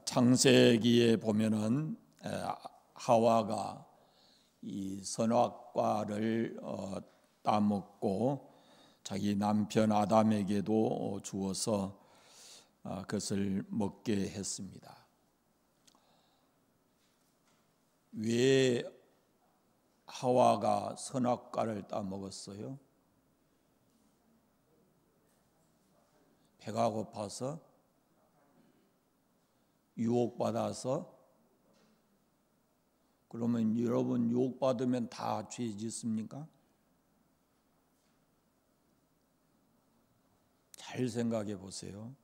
창세기에 보면은 하와가 이 선악과를 따먹고 자기 남편 아담에게도 주어서 그것을 먹게 했습니다. 왜 하와가 선악과를 따먹었어요? 배가 고파서? 유혹받아서? 그러면 여러분 유혹받으면 다 죄 짓습니까? 잘 생각해 보세요.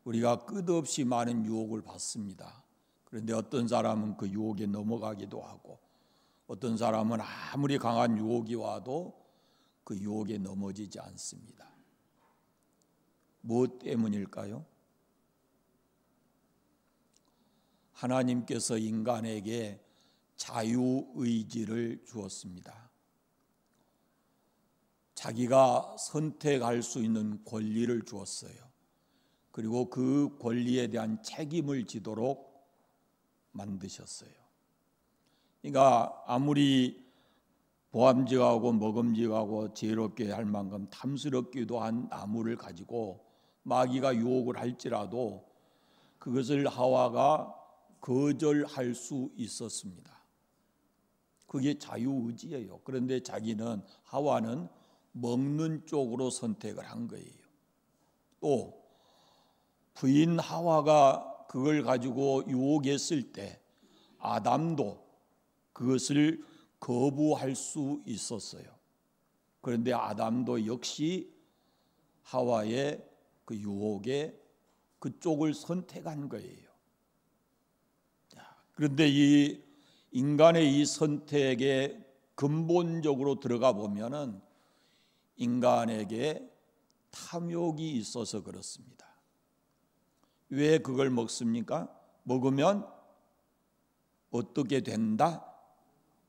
우리가 끝없이 많은 유혹을 받습니다. 그런데 어떤 사람은 그 유혹에 넘어가기도 하고, 어떤 사람은 아무리 강한 유혹이 와도 그 유혹에 넘어지지 않습니다. 무엇 때문일까요? 하나님께서 인간에게 자유의지를 주었습니다. 자기가 선택할 수 있는 권리를 주었어요. 그리고 그 권리에 대한 책임을 지도록 만드셨어요. 그러니까 아무리 보암직하고 먹음직하고 지혜롭게 할 만큼 탐스럽기도 한 나무를 가지고 마귀가 유혹을 할지라도 그것을 하와가 거절할 수 있었습니다. 그게 자유의지예요. 그런데 하와는 먹는 쪽으로 선택을 한 거예요. 또 부인 하와가 그걸 가지고 유혹했을 때 아담도 그것을 거부할 수 있었어요. 그런데 아담도 역시 하와의 그 유혹에 그쪽을 선택한 거예요. 그런데 이 인간의 이 선택에 근본적으로 들어가 보면은 인간에게 탐욕이 있어서 그렇습니다. 왜 그걸 먹습니까? 먹으면 어떻게 된다?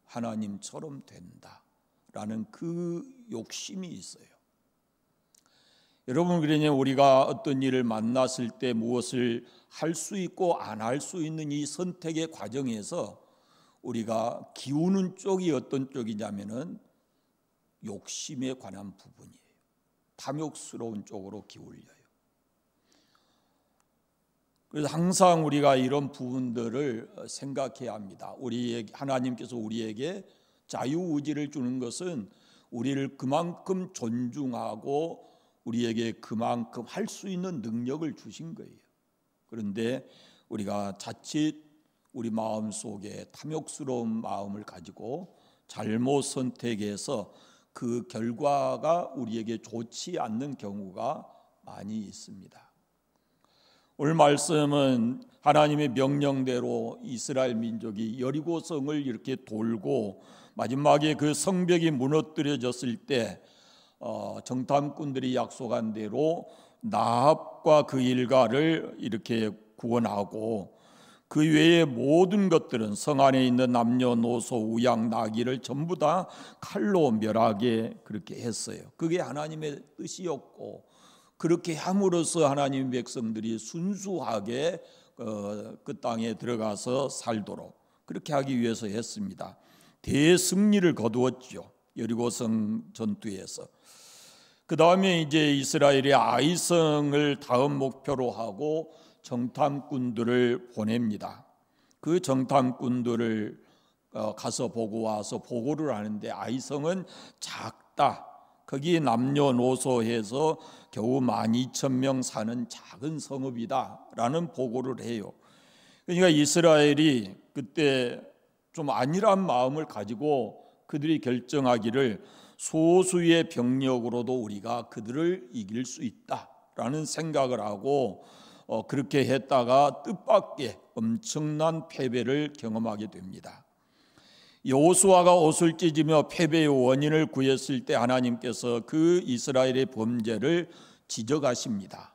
하나님처럼 된다라는 그 욕심이 있어요. 여러분, 그러니 우리가 어떤 일을 만났을 때 무엇을 할 수 있고 안 할 수 있는 이 선택의 과정에서 우리가 기우는 쪽이 어떤 쪽이냐면은 욕심에 관한 부분이에요. 탐욕스러운 쪽으로 기울여요. 그래서 항상 우리가 이런 부분들을 생각해야 합니다. 하나님께서 우리에게 자유의지를 주는 것은 우리를 그만큼 존중하고 우리에게 그만큼 할 수 있는 능력을 주신 거예요. 그런데 우리가 자칫 우리 마음 속에 탐욕스러운 마음을 가지고 잘못 선택해서 그 결과가 우리에게 좋지 않는 경우가 많이 있습니다. 오늘 말씀은 하나님의 명령대로 이스라엘 민족이 여리고성을 이렇게 돌고 마지막에 그 성벽이 무너뜨려졌을 때 정탐꾼들이 약속한 대로 나합과 그 일가를 이렇게 구원하고 그 외의 모든 것들은 성 안에 있는 남녀노소 우양 나귀를 전부 다 칼로 멸하게 그렇게 했어요. 그게 하나님의 뜻이었고 그렇게 함으로써 하나님의 백성들이 순수하게 그 땅에 들어가서 살도록 그렇게 하기 위해서 했습니다. 대승리를 거두었죠. 여리고성 전투에서. 그 다음에 이제 이스라엘이 아이성을 다음 목표로 하고 정탐꾼들을 보냅니다. 그 정탐꾼들을 가서 보고 와서 보고를 하는데 아이성은 작다. 거기 남녀노소 해서 겨우 12,000명 사는 작은 성읍이다라는 보고를 해요. 그러니까 이스라엘이 그때 좀 안일한 마음을 가지고 그들이 결정하기를 소수의 병력으로도 우리가 그들을 이길 수 있다라는 생각을 하고 그렇게 했다가 뜻밖의 엄청난 패배를 경험하게 됩니다. 여호수아가 옷을 찢으며 패배의 원인을 구했을 때 하나님께서 그 이스라엘의 범죄를 지적하십니다.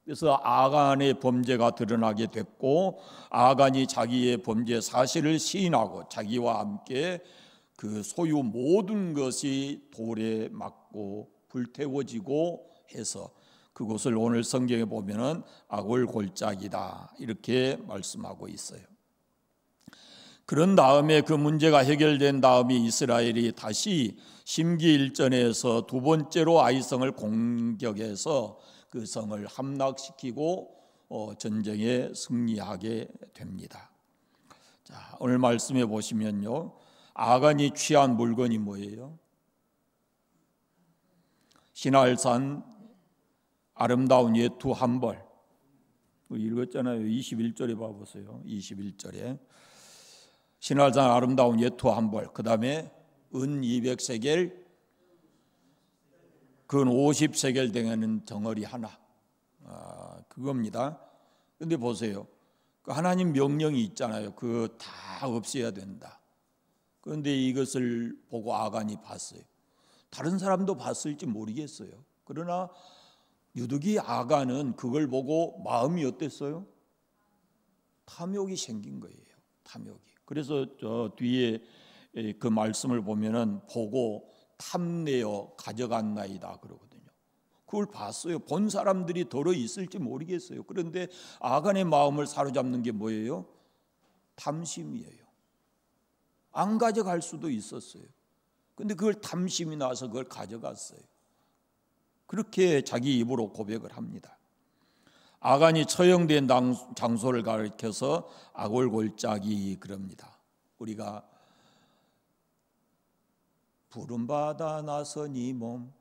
그래서 아간의 범죄가 드러나게 됐고 아간이 자기의 범죄 사실을 시인하고 자기와 함께 그 소유 모든 것이 돌에 맞고 불태워지고 해서 그곳을 오늘 성경에 보면은 아골골짜기다 이렇게 말씀하고 있어요. 그런 다음에 그 문제가 해결된 다음에 이스라엘이 다시 심기일전에서 두 번째로 아이성을 공격해서 그 성을 함락시키고 전쟁에 승리하게 됩니다. 자, 오늘 말씀해 보시면요, 아간이 취한 물건이 뭐예요? 시날산 아름다운 예투 한 벌. 읽었잖아요. 21절에 봐보세요. 21절에 시날산 아름다운 예투 한 벌, 그 다음에 은 200세겔, 근 50세겔 되는 덩어리 하나, 그겁니다. 근데 보세요, 그 하나님 명령이 있잖아요. 그 다 없애야 된다. 그런데 이것을 보고 아간이 봤어요. 다른 사람도 봤을지 모르겠어요. 그러나 유득이 아간은 그걸 보고 마음이 어땠어요? 탐욕이 생긴 거예요. 탐욕이. 그래서 저 뒤에 그 말씀을 보면은 보고 탐내어 가져갔나이다 그러거든요. 그걸 봤어요. 본 사람들이 더러 있을지 모르겠어요. 그런데 아간의 마음을 사로잡는 게 뭐예요? 탐심이에요. 안 가져갈 수도 있었어요. 근데 그걸 탐심이 나서 그걸 가져갔어요. 그렇게 자기 입으로 고백을 합니다. 아간이 처형된 장소를 가리켜서 아골골짜기 그럽니다. 우리가 부름받아 나서니 몸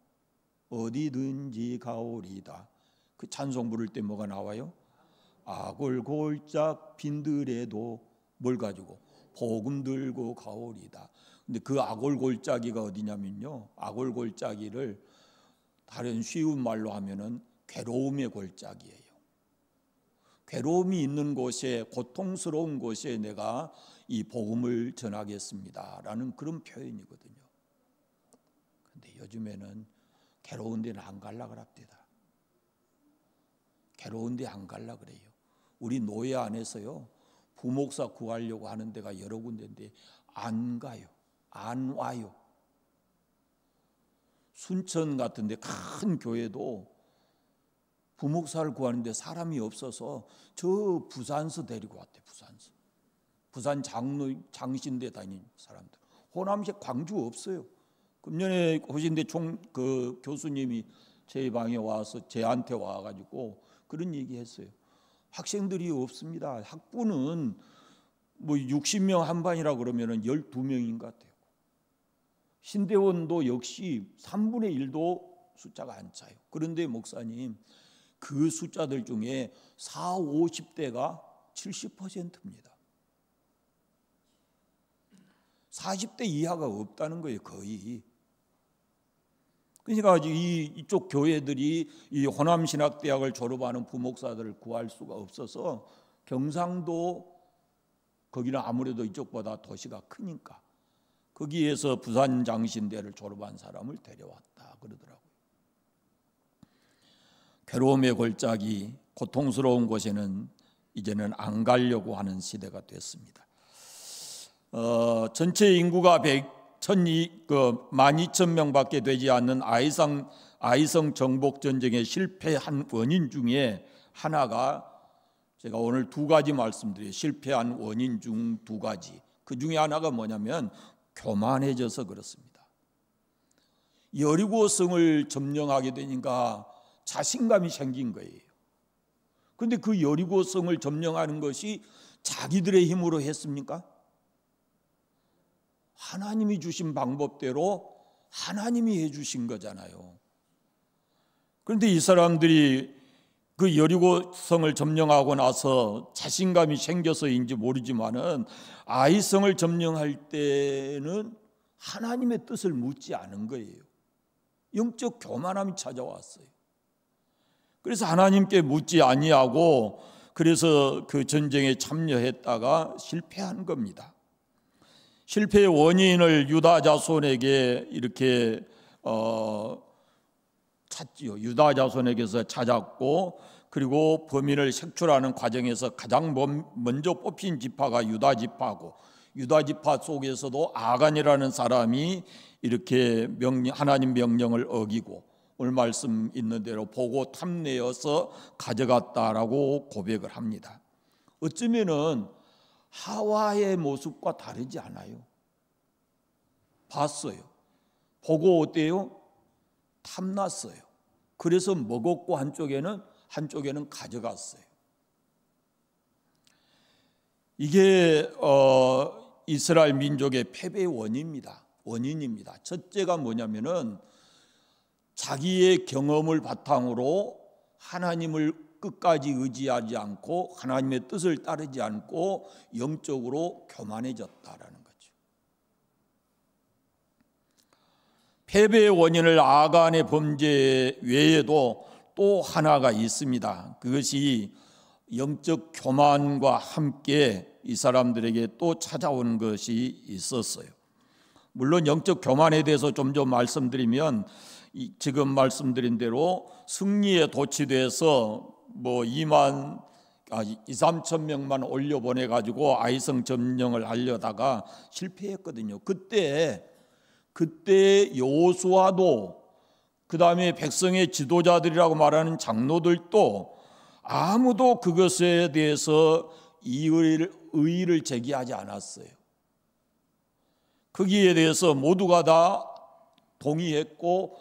어디든지 가오리다. 그 찬송 부를 때 뭐가 나와요? 아골골짝 빈들에도 뭘 가지고? 복음 들고 가오리다. 근데 그 아골골짜기가 어디냐면요, 아골골짜기를 다른 쉬운 말로 하면은 괴로움의 골짜기예요. 괴로움이 있는 곳에, 고통스러운 곳에 내가 이 복음을 전하겠습니다라는 그런 표현이거든요. 근데 요즘에는 괴로운 데는 안 갈라 그럽니다. 괴로운 데 안 갈라 그래요. 우리 노예 안에서요, 부목사 구하려고 하는 데가 여러 군데인데 안 가요. 안 와요. 순천 같은 데 큰 교회도 부목사를 구하는데 사람이 없어서 저 부산서 데리고 왔대. 부산 장신대 다니는 사람들. 호남시 광주 없어요. 금년에 호신대 그 교수님이 제 방에 와서 제한테 와가지고 그런 얘기했어요. 학생들이 없습니다. 학부는 뭐 60명 한 반이라 그러면은 12명인 것 같아요. 신대원도 역시 3분의 1도 숫자가 안 차요. 그런데 목사님, 그 숫자들 중에 40, 50대가 70%입니다. 40대 이하가 없다는 거예요, 거의. 그러니까 이쪽 교회들이 이 호남신학대학을 졸업하는 부목사들을 구할 수가 없어서 경상도, 거기는 아무래도 이쪽보다 도시가 크니까 거기에서 부산장신대를 졸업한 사람을 데려왔다 그러더라고요. 괴로움의 골짜기, 고통스러운 곳에는 이제는 안 가려고 하는 시대가 됐습니다. 전체 인구가 12,000명밖에 되지 않는 아이성 정복 전쟁에 실패한 원인 중에 하나가, 제가 오늘 두 가지 말씀드려요. 실패한 원인 중 두 가지. 그 중에 하나가 뭐냐면 교만해져서 그렇습니다. 여리고 성을 점령하게 되니까 자신감이 생긴 거예요. 그런데 그 여리고 성을 점령하는 것이 자기들의 힘으로 했습니까? 하나님이 주신 방법대로 하나님이 해주신 거잖아요. 그런데 이 사람들이 그 여리고 성을 점령하고 나서 자신감이 생겨서인지 모르지만은 아이성을 점령할 때는 하나님의 뜻을 묻지 않은 거예요. 영적 교만함이 찾아왔어요. 그래서 하나님께 묻지 아니하고 그래서 그 전쟁에 참여했다가 실패한 겁니다. 실패의 원인을 유다 자손에게 이렇게 찾지요. 유다 자손에게서 찾았고, 그리고 범인을 색출하는 과정에서 가장 먼저 뽑힌 지파가 유다 지파고, 유다 지파 속에서도 아간이라는 사람이 이렇게 하나님 명령을 어기고 오늘 말씀 있는 대로 보고 탐내어서 가져갔다라고 고백을 합니다. 어쩌면은 하와의 모습과 다르지 않아요. 봤어요. 보고 어때요? 탐났어요. 그래서 먹었고 한쪽에는 가져갔어요. 이게 이스라엘 민족의 패배의 원인입니다. 첫째가 뭐냐면은 자기의 경험을 바탕으로 하나님을 끝까지 의지하지 않고 하나님의 뜻을 따르지 않고 영적으로 교만해졌다라는 거죠. 패배의 원인을 아간의 범죄 외에도 또 하나가 있습니다. 그것이 영적 교만과 함께 이 사람들에게 또 찾아온 것이 있었어요. 물론 영적 교만에 대해서 좀 말씀드리면 지금 말씀드린 대로 승리에 도취돼서 2,3천 명만 올려보내가지고 아이성 점령을 하려다가 실패했거든요. 그때 여호수아도 그 다음에 백성의 지도자들이라고 말하는 장로들도 아무도 그것에 대해서 의의를 제기하지 않았어요. 거기에 대해서 모두가 다 동의했고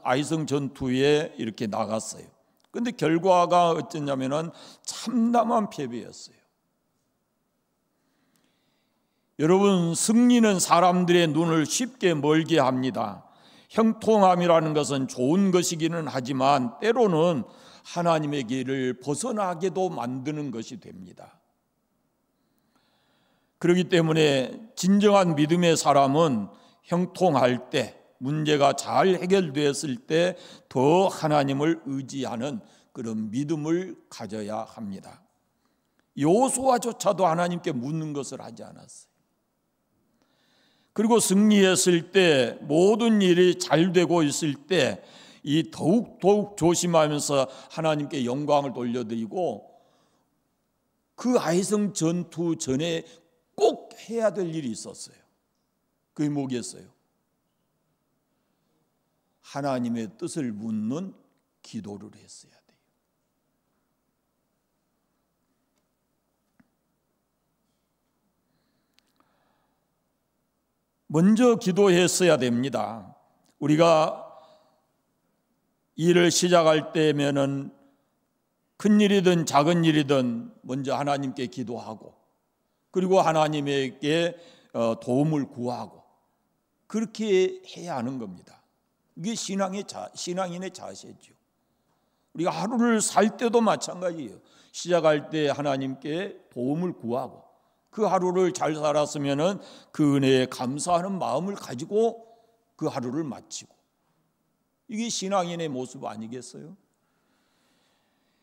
아이성 전투에 이렇게 나갔어요. 그런데 결과가 어땠냐면은 참담한 패배였어요. 여러분, 승리는 사람들의 눈을 쉽게 멀게 합니다. 형통함이라는 것은 좋은 것이기는 하지만 때로는 하나님의 길을 벗어나게도 만드는 것이 됩니다. 그렇기 때문에 진정한 믿음의 사람은 형통할 때, 문제가 잘 해결되었을 때 더 하나님을 의지하는 그런 믿음을 가져야 합니다. 여호수아조차도 하나님께 묻는 것을 하지 않았어요. 그리고 승리했을 때, 모든 일이 잘 되고 있을 때 이 더욱 조심하면서 하나님께 영광을 돌려드리고 그 아이성 전투 전에 꼭 해야 될 일이 있었어요. 그게 뭐겠어요? 하나님의 뜻을 묻는 기도를 했어야 돼요. 먼저 기도했어야 됩니다. 우리가 일을 시작할 때면은 큰 일이든 작은 일이든 먼저 하나님께 기도하고 그리고 하나님에게 도움을 구하고 그렇게 해야 하는 겁니다. 이게 신앙인의 자세죠. 우리가 하루를 살 때도 마찬가지예요. 시작할 때 하나님께 도움을 구하고 그 하루를 잘 살았으면은 그 은혜에 감사하는 마음을 가지고 그 하루를 마치고 이게 신앙인의 모습 아니겠어요?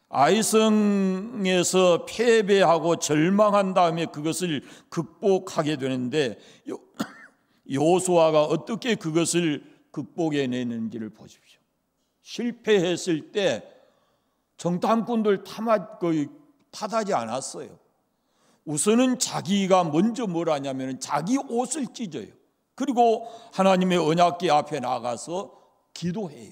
아이성에서 패배하고 절망한 다음에 그것을 극복하게 되는데 여호수아가 어떻게 그것을 극복해내는지를 보십시오. 실패했을 때 정탐꾼들 탓하지 않았어요. 우선은 자기가 먼저 뭘 하냐면 자기 옷을 찢어요. 그리고 하나님의 언약궤 앞에 나가서 기도해요.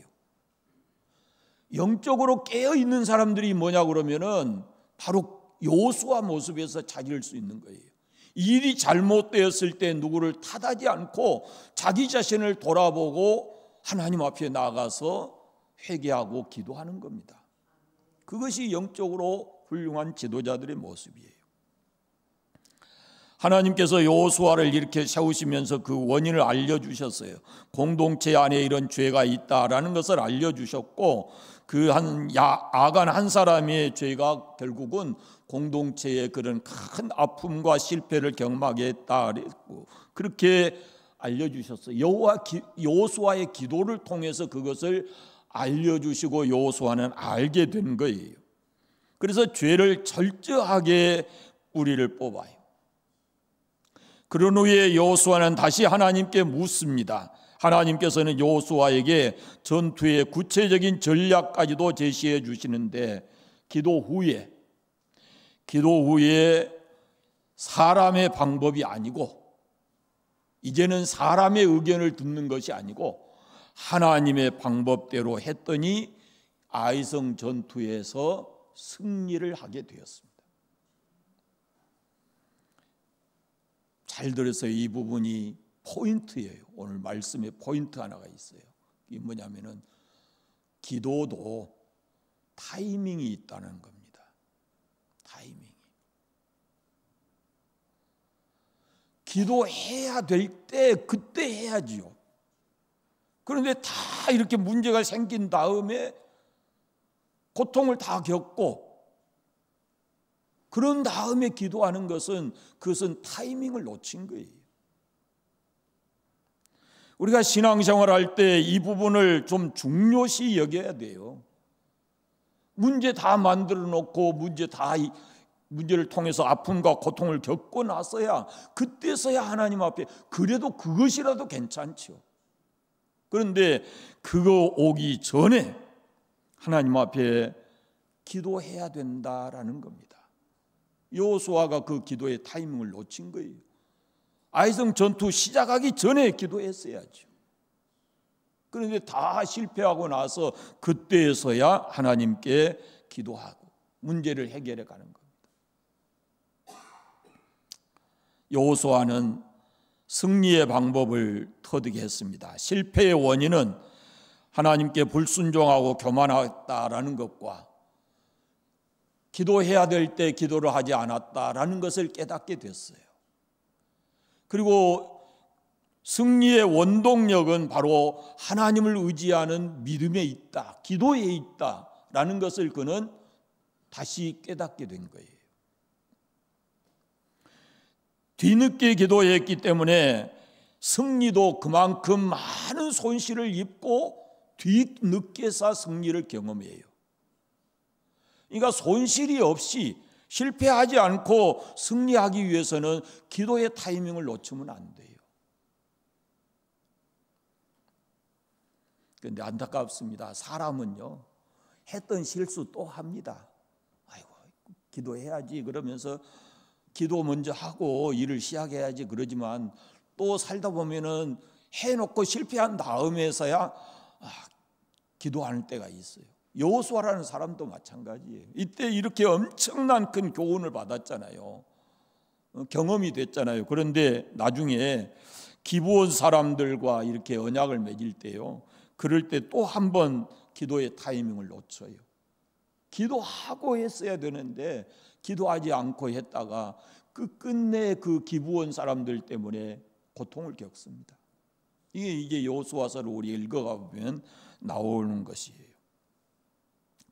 영적으로 깨어있는 사람들이 뭐냐 그러면은 바로 여호수아 모습에서 찾을 수 있는 거예요. 일이 잘못되었을 때 누구를 탓하지 않고 자기 자신을 돌아보고 하나님 앞에 나가서 회개하고 기도하는 겁니다. 그것이 영적으로 훌륭한 지도자들의 모습이에요. 하나님께서 여호수아를 이렇게 세우시면서 그 원인을 알려주셨어요. 공동체 안에 이런 죄가 있다라는 것을 알려주셨고 아간 한 사람의 죄가 결국은 공동체의 그런 큰 아픔과 실패를 경험하게 했다 그렇게 알려주셨어요. 여호수아의 기도를 통해서 그것을 알려주시고 여호수아는 알게 된 거예요. 그래서 죄를 철저하게 뿌리를 뽑아요. 그런 후에 여호수아는 다시 하나님께 묻습니다. 하나님께서는 여호수아에게 전투의 구체적인 전략까지도 제시해 주시는데 기도 후에 사람의 방법이 아니고 이제는 사람의 의견을 듣는 것이 아니고 하나님의 방법대로 했더니 아이성 전투에서 승리를 하게 되었습니다. 잘 들으세요. 이 부분이 포인트예요. 오늘 말씀에 포인트 하나가 있어요. 이게 뭐냐면은 기도도 타이밍이 있다는 겁니다. 타이밍이. 기도해야 될 때 그때 해야지요. 그런데 다 이렇게 문제가 생긴 다음에 고통을 다 겪고 그런 다음에 기도하는 것은 그것은 타이밍을 놓친 거예요. 우리가 신앙생활할 때 이 부분을 좀 중요시 여겨야 돼요. 문제 다 만들어 놓고 문제를 통해서 아픔과 고통을 겪고 나서야 그때서야 하나님 앞에 그래도 그것이라도 괜찮죠. 그런데 그거 오기 전에 하나님 앞에 기도해야 된다라는 겁니다. 여호수아가 그 기도의 타이밍을 놓친 거예요. 아이성 전투 시작하기 전에 기도했어야죠. 그런데 다 실패하고 나서 그때에서야 하나님께 기도하고 문제를 해결해 가는 겁니다. 여호수아는 승리의 방법을 터득해 했습니다. 실패의 원인은 하나님께 불순종하고 교만했다라는 것과 기도해야 될 때 기도를 하지 않았다라는 것을 깨닫게 됐어요. 그리고 승리의 원동력은 바로 하나님을 의지하는 믿음에 있다, 기도에 있다라는 것을 그는 다시 깨닫게 된 거예요. 뒤늦게 기도했기 때문에 승리도 그만큼 많은 손실을 입고 뒤늦게서 승리를 경험해요. 그러니까 손실이 없이 실패하지 않고 승리하기 위해서는 기도의 타이밍을 놓치면 안 돼요. 그런데 안타깝습니다. 사람은요, 했던 실수 또 합니다. 아이고, 기도해야지 그러면서 기도 먼저 하고 일을 시작해야지 그러지만 또 살다 보면은 해놓고 실패한 다음에서야 기도하는 때가 있어요. 여호수아라는 사람도 마찬가지예요. 이때 이렇게 엄청난 큰 교훈을 받았잖아요. 경험이 됐잖아요. 그런데 나중에 기브온 사람들과 이렇게 언약을 맺을 때요, 그럴 때 또 한 번 기도의 타이밍을 놓쳐요. 기도하고 했어야 되는데 기도하지 않고 했다가 끝내 그 기브온 사람들 때문에 고통을 겪습니다. 이게 여호수아서를 우리 읽어가 보면 나오는 것이에요.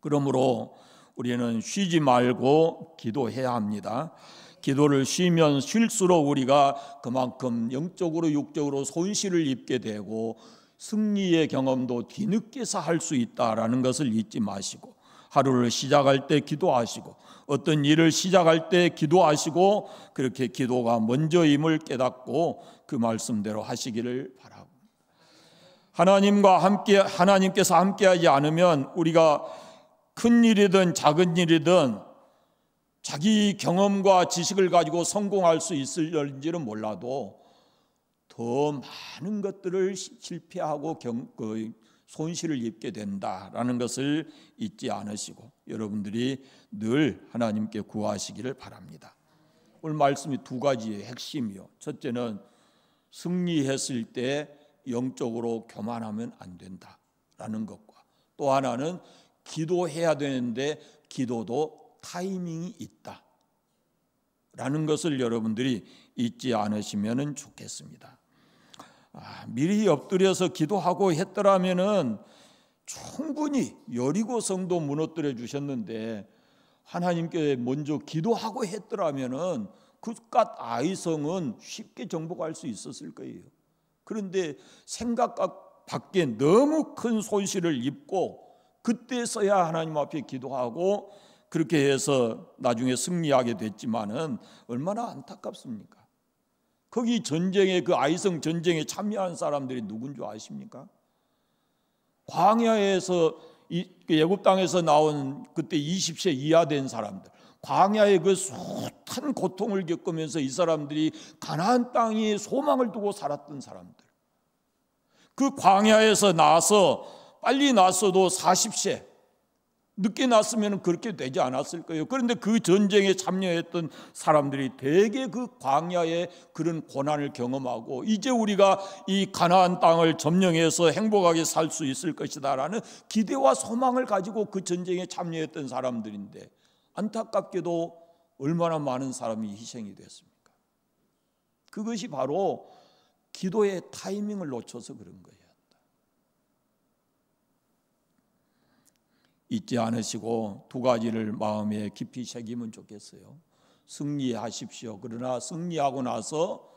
그러므로 우리는 쉬지 말고 기도해야 합니다. 기도를 쉬면 쉴수록 우리가 그만큼 영적으로 육적으로 손실을 입게 되고 승리의 경험도 뒤늦게서 할 수 있다라는 것을 잊지 마시고, 하루를 시작할 때 기도하시고 어떤 일을 시작할 때 기도하시고, 그렇게 기도가 먼저임을 깨닫고 그 말씀대로 하시기를 바라고, 하나님께서 함께하지 않으면 우리가 큰 일이든 작은 일이든 자기 경험과 지식을 가지고 성공할 수 있을지는 몰라도 더 많은 것들을 실패하고 손실을 입게 된다라는 것을 잊지 않으시고 여러분들이 늘 하나님께 구하시기를 바랍니다. 오늘 말씀이 두 가지의 핵심이요. 첫째는 승리했을 때 영적으로 교만하면 안 된다라는 것과, 또 하나는 기도해야 되는데 기도도 타이밍이 있다라는 것을 여러분들이 잊지 않으시면 좋겠습니다. 미리 엎드려서 기도하고 했더라면은 충분히 여리고 성도 무너뜨려 주셨는데, 하나님께 먼저 기도하고 했더라면은 그깟 아이성은 쉽게 정복할 수 있었을 거예요. 그런데 생각과 밖에 너무 큰 손실을 입고 그때서야 하나님 앞에 기도하고 그렇게 해서 나중에 승리하게 됐지만은 얼마나 안타깝습니까? 거기 전쟁에, 그 아이성 전쟁에 참여한 사람들이 누군 줄 아십니까? 광야에서 애굽 땅에서 나온 그때 20세 이하 된 사람들, 광야의 그 숱한 고통을 겪으면서 이 사람들이 가나안 땅에 소망을 두고 살았던 사람들, 그 광야에서 나서 빨리 났어도 40세, 늦게 났으면 그렇게 되지 않았을 거예요. 그런데 그 전쟁에 참여했던 사람들이 대개 그 광야의 그런 고난을 경험하고 이제 우리가 이 가나안 땅을 점령해서 행복하게 살 수 있을 것이다라는 기대와 소망을 가지고 그 전쟁에 참여했던 사람들인데, 안타깝게도 얼마나 많은 사람이 희생이 됐습니까? 그것이 바로 기도의 타이밍을 놓쳐서 그런 거예요. 잊지 않으시고 두 가지를 마음에 깊이 새기면 좋겠어요. 승리하십시오. 그러나 승리하고 나서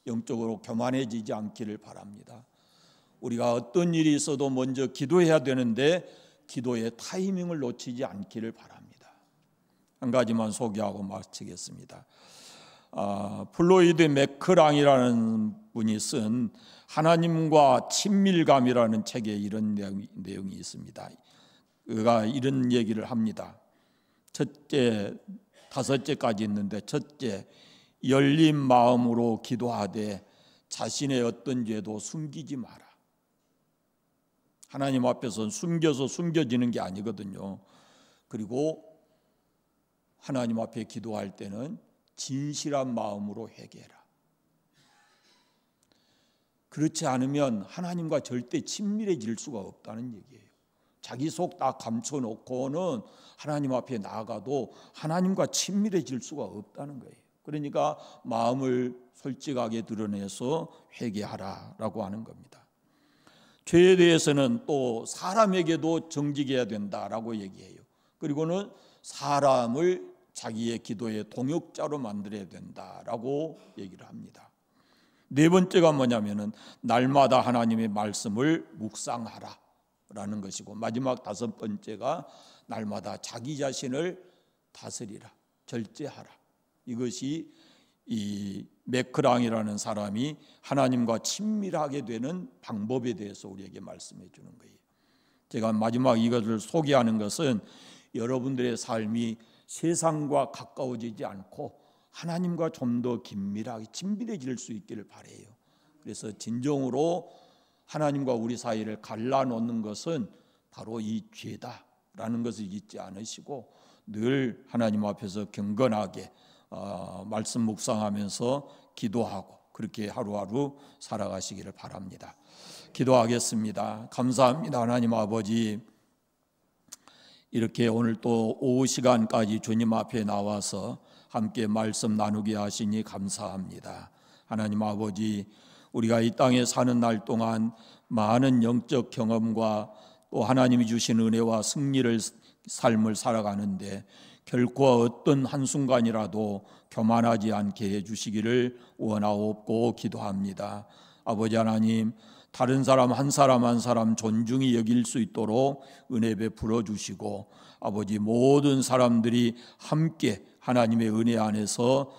영적으로 교만해지지 않기를 바랍니다. 우리가 어떤 일이 있어도 먼저 기도해야 되는데 기도의 타이밍을 놓치지 않기를 바랍니다. 한 가지만 소개하고 마치겠습니다. 플로이드 맥크랑이라는 분이 쓴 하나님과 친밀감이라는 책에 이런 내용이 있습니다. 그가 이런 얘기를 합니다. 첫째, 5제까지 있는데, 첫째, 열린 마음으로 기도하되 자신의 어떤 죄도 숨기지 마라. 하나님 앞에서 숨겨서 숨겨지는 게 아니거든요. 그리고 하나님 앞에 기도할 때는 진실한 마음으로 회개해라. 그렇지 않으면 하나님과 절대 친밀해질 수가 없다는 얘기예요. 자기 속 다 감춰놓고는 하나님 앞에 나아가도 하나님과 친밀해질 수가 없다는 거예요. 그러니까 마음을 솔직하게 드러내서 회개하라라고 하는 겁니다. 죄에 대해서는 또 사람에게도 정직해야 된다라고 얘기해요. 그리고는 사람을 자기의 기도의 동역자로 만들어야 된다라고 얘기를 합니다. 네 번째가 뭐냐면은 날마다 하나님의 말씀을 묵상하라 라는 것이고, 마지막 5번째가 날마다 자기 자신을 다스리라, 절제하라. 이것이 이 맥크랑이라는 사람이 하나님과 친밀하게 되는 방법에 대해서 우리에게 말씀해 주는 거예요. 제가 마지막 이것을 소개하는 것은 여러분들의 삶이 세상과 가까워지지 않고 하나님과 좀 더 긴밀하게 친밀해질 수 있기를 바라요. 그래서 진정으로 하나님과 우리 사이를 갈라놓는 것은 바로 이 죄다라는 것을 잊지 않으시고 늘 하나님 앞에서 경건하게 말씀 묵상하면서 기도하고 그렇게 하루하루 살아가시기를 바랍니다. 기도하겠습니다. 감사합니다. 하나님 아버지, 이렇게 오늘 또 오후 시간까지 주님 앞에 나와서 함께 말씀 나누게 하시니 감사합니다. 하나님 아버지, 우리가 이 땅에 사는 날 동안 많은 영적 경험과 또 하나님이 주신 은혜와 승리를 삶을 살아가는데 결코 어떤 한순간이라도 교만하지 않게 해주시기를 원하옵고 기도합니다. 아버지 하나님, 다른 사람 한 사람 한 사람 존중히 여길 수 있도록 은혜 베풀어 주시고, 아버지 모든 사람들이 함께 하나님의 은혜 안에서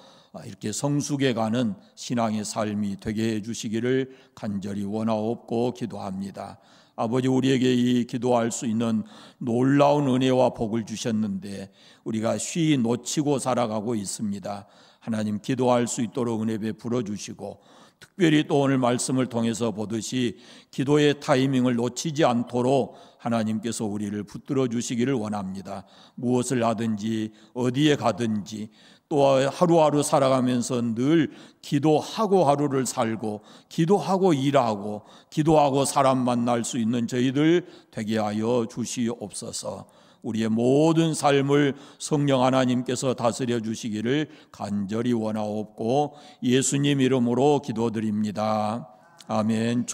이렇게 성숙해 가는 신앙의 삶이 되게 해주시기를 간절히 원하옵고 기도합니다. 아버지, 우리에게 이 기도할 수 있는 놀라운 은혜와 복을 주셨는데 우리가 쉬이 놓치고 살아가고 있습니다. 하나님, 기도할 수 있도록 은혜 베풀어 주시고, 특별히 또 오늘 말씀을 통해서 보듯이 기도의 타이밍을 놓치지 않도록 하나님께서 우리를 붙들어 주시기를 원합니다. 무엇을 하든지 어디에 가든지 또 하루하루 살아가면서 늘 기도하고 하루를 살고 기도하고 일하고 기도하고 사람 만날 수 있는 저희들 되게 하여 주시옵소서. 우리의 모든 삶을 성령 하나님께서 다스려 주시기를 간절히 원하옵고 예수님 이름으로 기도드립니다. 아멘.